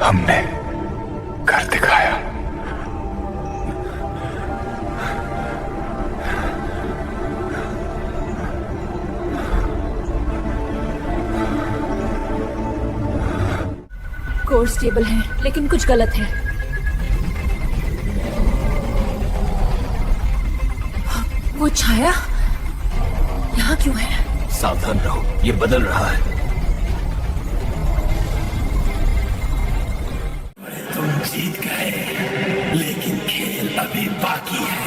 हमने कर दिखाया। कोर स्टेबल है, लेकिन कुछ गलत है। वो छाया यहाँ क्यों है? सावधान रहो, ये बदल रहा है। तुम जीत गए, लेकिन खेल अभी बाकी है।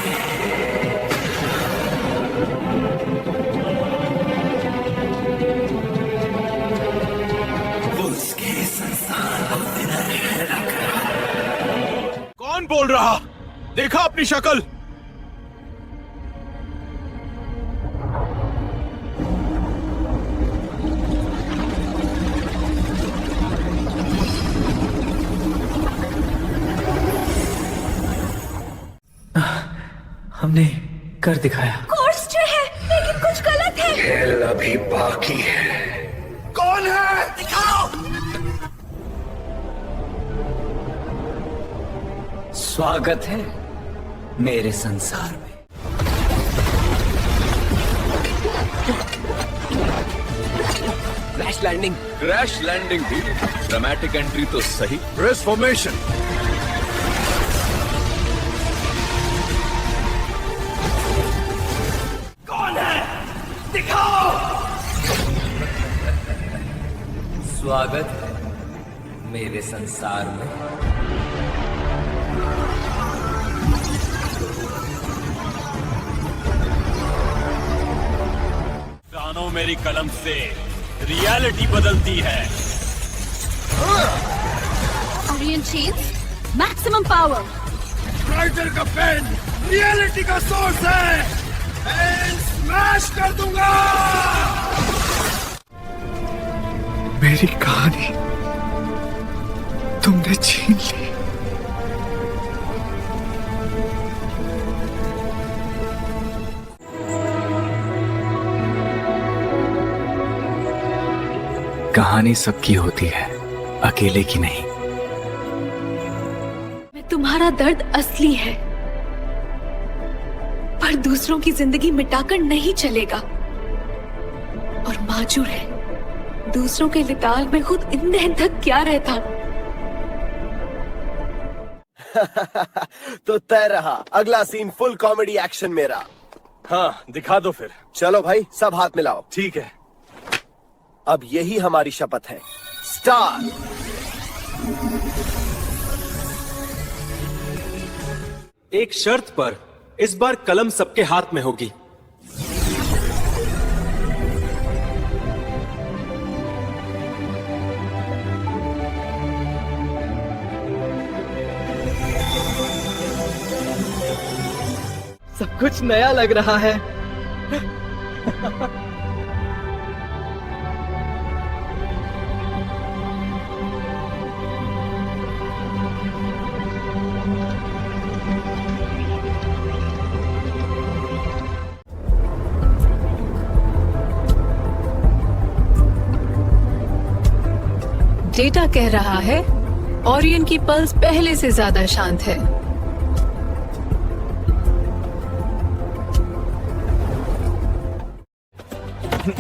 उसके संसार को तेरा रख रहा। कौन बोल रहा? देखा अपनी शक्ल? हमने कर दिखाया। कोर्स जो है, लेकिन कुछ गलत है। खेल अभी बाकी है। कौन है? दिखाओ। स्वागत है मेरे संसार में। Crash landing. क्रैश लैंडिंग भी ड्रामेटिक एंट्री तो सही। Brace formation. कौन है? दिखाओ। स्वागत है मेरे संसार में। जानो, मेरी कलम से रियलिटी बदलती है। Orion shields, maximum power. Writer का पेन रियलिटी का सोर्स है। मैं स्मैश कर दूंगा। मेरी कहानी तुमने छीन ली। कहानी सबकी होती है, अकेले की नहीं। तुम्हारा दर्द असली है, पर दूसरों की जिंदगी मिटाकर नहीं चलेगा। और माजूर है, दूसरों के लिताल में खुद ईंधन तक क्या रहता। तो तय रहा, अगला सीन फुल कॉमेडी एक्शन मेरा। हाँ, दिखा दो फिर। चलो भाई, सब हाथ मिलाओ। ठीक है। अब यही हमारी शपथ है। स्टार। एक शर्त पर, इस बार कलम सबके हाथ में होगी। सब कुछ नया लग रहा है। डेटा कह रहा है ओरियन की पल्स पहले से ज्यादा शांत है।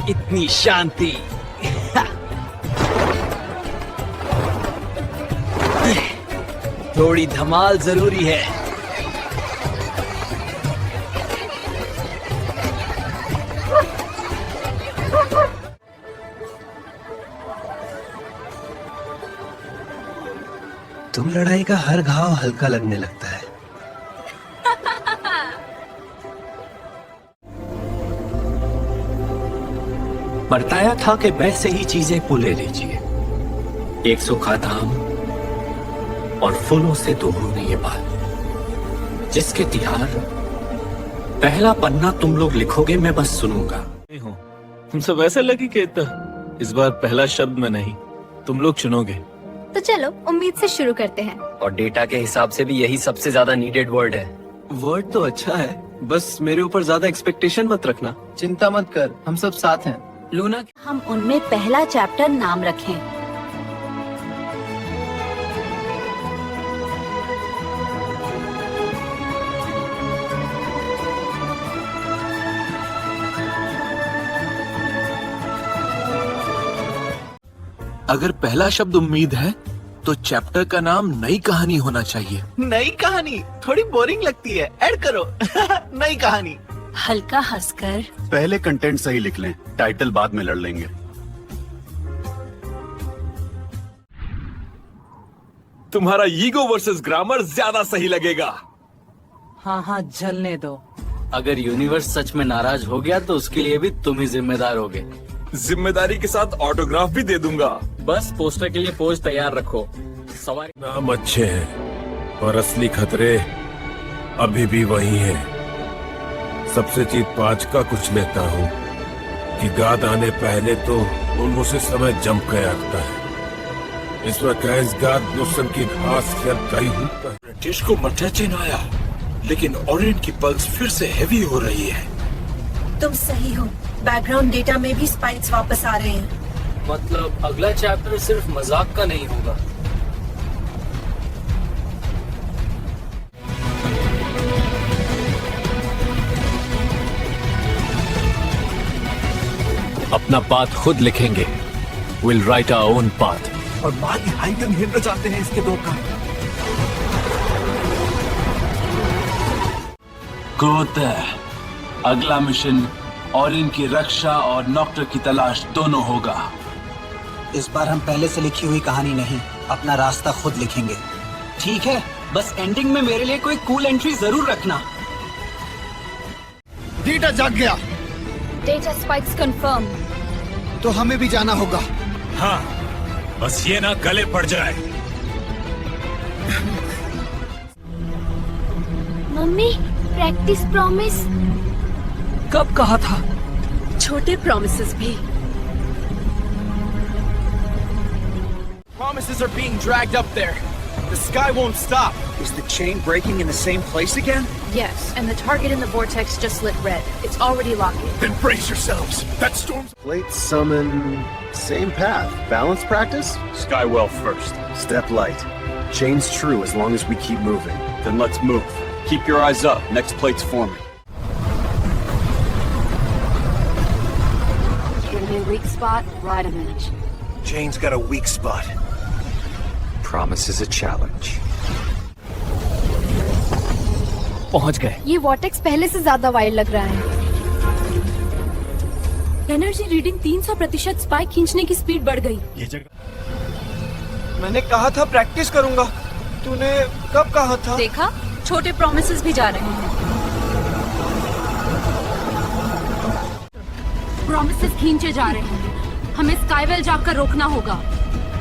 इतनी शांति। थोड़ी धमाल जरूरी है। तुम लड़ाई का हर घाव हल्का लगने लगता है। बताया था कि वैसे ही चीजें को ले लीजिए। एक सूखा धाम और फूलों से दूर होने ये बात, जिसके तिहार पहला पन्ना तुम लोग लिखोगे, मैं बस सुनूंगा। तुमसे वैसे लगी कि इस बार पहला शब्द मैं नहीं, तुम लोग चुनोगे। तो चलो उम्मीद से शुरू करते हैं। और डेटा के हिसाब से भी यही सबसे ज्यादा नीडेड वर्ड है। वर्ड तो अच्छा है, बस मेरे ऊपर ज्यादा एक्सपेक्टेशन मत रखना। चिंता मत कर, हम सब साथ हैं। लूना, हम उनमें पहला चैप्टर नाम रखें। अगर पहला शब्द उम्मीद है तो चैप्टर का नाम नई कहानी होना चाहिए। नई कहानी थोड़ी बोरिंग लगती है, ऐड करो नई कहानी। हल्का हंसकर। पहले कंटेंट सही लिख लें, टाइटल बाद में लड़ लेंगे। तुम्हारा ईगो वर्सेस ग्रामर ज्यादा सही लगेगा। हाँ जलने दो। अगर यूनिवर्स सच में नाराज हो गया तो उसके लिए भी तुम ही जिम्मेदार होगे। जिम्मेदारी के साथ ऑटोग्राफ भी दे दूंगा। बस पोस्टर के लिए पोज तैयार रखो। सवारी नाम अच्छे हैं पर असली खतरे अभी भी वही हैं। सबसे जीत 5 का कुछ लेता हूँ कि गाद आने पहले तो उनको से समय जम गया लगता है। इस वक्त गाद नुस्सन की घास कर गई हूँ। ब्रिटिश को मटर चिन्हाया, लेकिन ओरिएंट की पल्स फिर से हेवी हो रही है। तुम सही हो, बैकग्राउंड डेटा में भी स्पाइक्स वापस आ रहे हैं। मतलब अगला चैप्टर सिर्फ मजाक का नहीं होगा। अपना पाथ खुद लिखेंगे। Will write our own path. और माली हाइगन हिलना चाहते हैं इसके 2 का। क्रोध है। अगला मिशन और इनकी रक्षा और नॉक्टर की तलाश दोनों होगा। इस बार हम पहले से लिखी हुई कहानी नहीं, अपना रास्ता खुद लिखेंगे। ठीक है, बस एंडिंग में मेरे लिए कोई कूल एंट्री जरूर रखना। डेटा जाग गया। Data spikes confirm. तो हमें भी जाना होगा। हाँ, बस ये ना गले पड़ जाए। Mummy, practice promise. कब कहा था? छोटे प्रॉमिसेस भी। Promises are being dragged up there. The sky won't stop. Is the chain breaking in the same place again? Yes, and the target in the vortex just lit red. It's already locking. Then brace yourselves. That storm's... Late summon, same path. Balance practice? Skywell first. Step light. Chain's true as long as we keep moving. Then let's move. Keep your eyes up. Next plate's forming. Give me a weak spot, right a minute. Chain's got a weak spot. Promise is a challenge. पहुंच गए। ये vortex पहले से ज्यादा wide लग रहा है। Energy reading 300% spike खींचने की स्पीड बढ़ गई। ये जगह मैंने कहा था प्रैक्टिस करूंगा। तूने कब कहा था? देखा, छोटे प्रॉमिसेस भी जा रहे हैं। प्रॉमिसेस खींचे जा रहे हैं। हमें स्काईवेल जाकर रोकना होगा।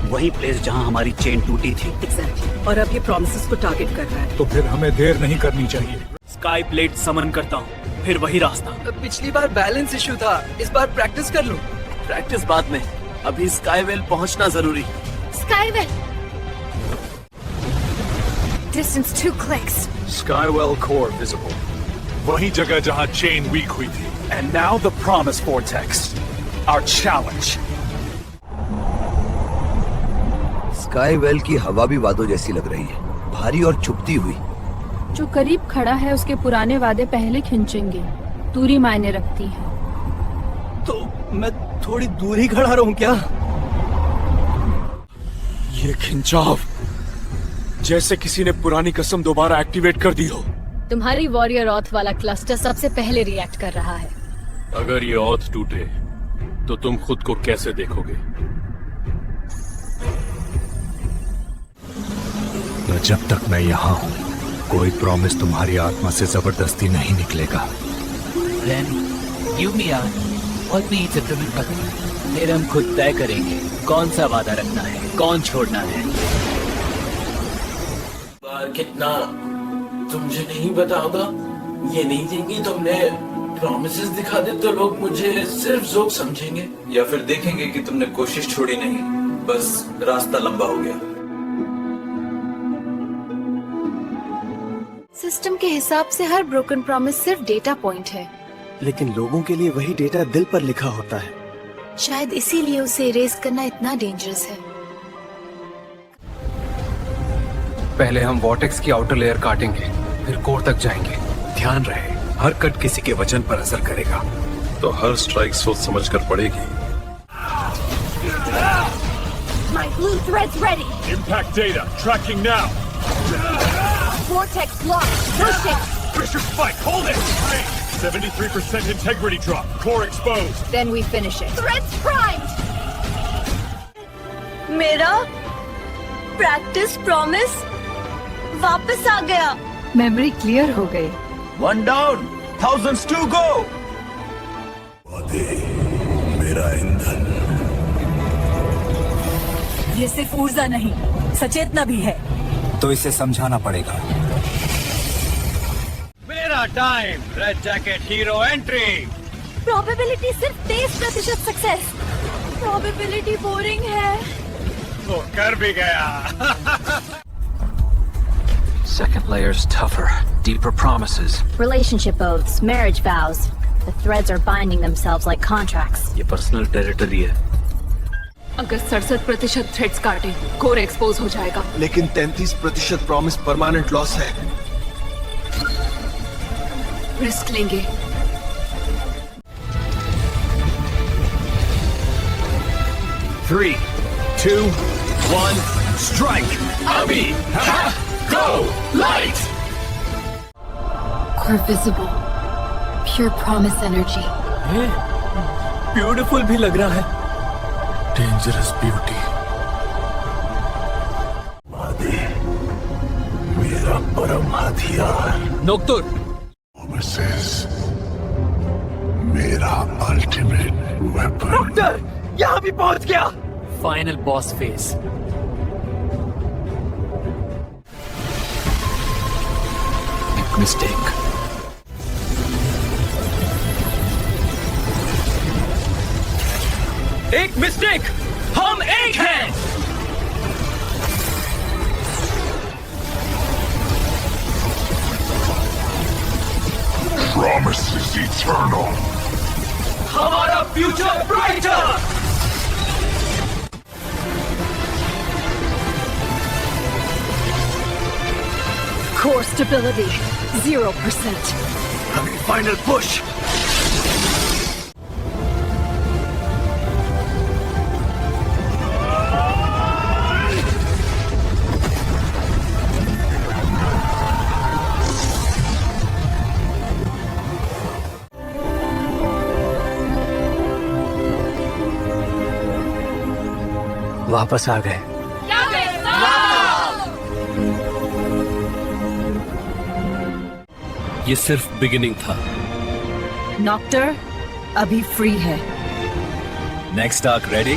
वही प्लेस जहां हमारी चेन टूटी थी। एग्जैक्टली। और अब ये प्रॉमिसेस को टारगेट कर रहा है। तो फिर हमें देर नहीं करनी चाहिए। स्काई प्लेट समन करता हूँ, फिर वही रास्ता। पिछली बार बैलेंस इशू था, इस बार प्रैक्टिस कर लो। प्रैक्टिस बाद में, अभी स्काईवेल पहुँचना जरूरी। स्काईवेल। Distance 2 clicks. Skywell core visible. वही जगह जहाँ चेन वीक हुई थी। And now the promise vortex. Our challenge. स्काईवेल की हवा भी वादों जैसी लग रही है, भारी और चुभती हुई। जो करीब खड़ा है उसके पुराने वादे पहले खिंचेंगे। दूरी मायने रखती है। तो मैं थोड़ी दूर ही खड़ा रहूं क्या? ये खिंचाव जैसे किसी ने पुरानी कसम दोबारा एक्टिवेट कर दी हो। तुम्हारी वॉरियर ऑथ वाला क्लस्टर सबसे पहले रिएक्ट कर रहा है। अगर ये ऑथ टूटे तो तुम खुद को कैसे देखोगे? जब तक मैं यहाँ हूँ, कोई प्रॉमिस तुम्हारी आत्मा से जबरदस्ती नहीं निकलेगा। फिर हम खुद तय करेंगे कौन सा वादा रखना है, कौन छोड़ना है। बार कितना तुझे नहीं बताऊंगा। ये नहीं देंगी तुमने प्रॉमिसेस दिखा दे तो लोग मुझे सिर्फ जोक समझेंगे, या फिर देखेंगे कि तुमने कोशिश छोड़ी नहीं, बस रास्ता लंबा हो गया। सिस्टम के हिसाब से हर ब्रोकन प्रॉमिस सिर्फ डेटा पॉइंट है, लेकिन लोगों के लिए वही डेटा दिल पर लिखा होता है। शायद इसीलिए उसे इरेज करना इतना डेंजरस है। पहले हम वॉर्टेक्स की आउटर लेयर काटेंगे, फिर कोर तक जाएंगे। ध्यान रहे, हर कट किसी के वजन पर असर करेगा, तो हर स्ट्राइक सोच समझकर पड़ेगी। My blue thread's ready. Impact data tracking now. Vortex locked. Pushing. Pressure spike. Hold it. 73% integrity drop. Core exposed. Then we finish it. Thread's primed. मेरा प्रैक्टिस प्रॉमिस वापस आ गया। मेमोरी क्लियर हो गई। 1 down, thousands to go. मेरा ईंधन। ये सिर्फ ऊर्जा नहीं, सचेतना भी है। तो इसे समझाना पड़ेगा। मेरा time, red jacket hero entry. Probability सिर्फ 23% सक्सेस। प्रोबेबिलिटी बोरिंग है। वो कर भी गया। Second layer's tougher, deeper promises. Relationship oaths, marriage vows. The threads are binding themselves like contracts. ये पर्सनल टेरिटरी है। अगर 67% थ्रेड्स काटे, कोर एक्सपोज हो जाएगा। लेकिन 33% प्रॉमिस परमानेंट लॉस है। रिस्क लेंगे। Three, 2, 1, strike! Abhi! Go! Light! Core visible. Pure promise energy. Beautiful भी लग रहा है। Dangerous beauty. मेरा परम हथियार। नोक्तुर। Promises. मेरा अल्टीमेट वेपन। डॉक्टर, यहाँ भी पहुँच गया। Final boss phase. मिस्टेक। एक मिस्टेक, हम एक हैं। Promises eternal. हमारा फ्यूचर ब्राइटर। Core stability 0%. अभी फाइनल पुश। वापस आ गए। ये सिर्फ बिगिनिंग था। नॉक्टर अभी फ्री है। Next arc ready?